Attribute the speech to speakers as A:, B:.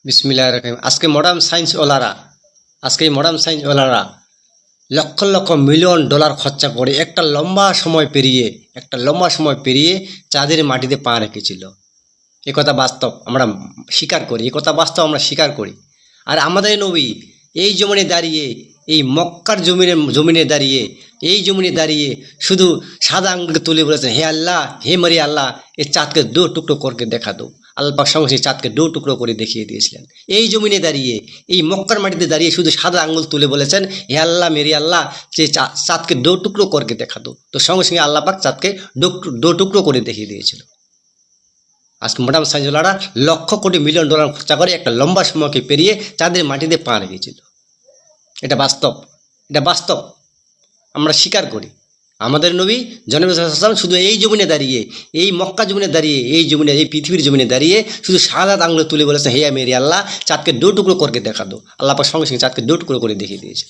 A: বিসমিল্লাহির রহমানির রহিম। আজকে modern science ওলারা lakh lakh million dollar খরচা করে একটা লম্বা সময় পেরিয়ে চাঁদের মাটিতে পা রেখেছিল। কথা বাস্তব, আমরা স্বীকার করি। আর আমাদের নবী এই জমিনে দাঁড়িয়ে, এই মক্কার জমিনে দাঁড়িয়ে শুধু সাদা আঙ্গুলকে তুলে বলেছেন, হে আল্লাহ, হে মারি আল্লাহ, এই চাঁদকে দু টুকরো করে দেখা দো। আল্লাহ পাক সঙ্গে চাঁদকে দু টুকরো করে দেখিয়ে দিয়েছিলেন। এই জমিনে দাঁড়িয়ে, এই মক্কার মাটিতে দাঁড়িয়ে শুধু সাদা আঙ্গুল তুলে বলেছেন, হে আল্লাহ, মেরি আল্লাহ, যে চাঁদকে দু টুকরো করে দেখা দো। তো সঙ্গে সঙ্গে আল্লাহ পাক চাঁদকে দু টুকরো করে দেখিয়ে দিয়েছিল। আজকে modern সায়েন্সওয়ালারা lakh crore million dollar খরচা করে একটা লম্বা সময়কে পেরিয়ে চাঁদের মাটিতে পা রেখেছিল। এটা বাস্তব, আমরা স্বীকার করি। আমাদের নবী জনাবে সাল্লাল্লাহু আলাইহি ওয়াসাল্লাম শুধু এই জমিনে দাঁড়িয়ে, এই মক্কা জমিনে দাঁড়িয়ে, এই পৃথিবীর জমিনে দাঁড়িয়ে শুধু সাদা আঙ্গুলে তুলে বলেছে, হে মেরি আল্লাহ, চাঁদকে দু টুকরো করে দেখা দো। আল্লাহ পাক সঙ্গে সঙ্গে চাঁদকে দু টুকরো করে দেখিয়ে দিয়েছে।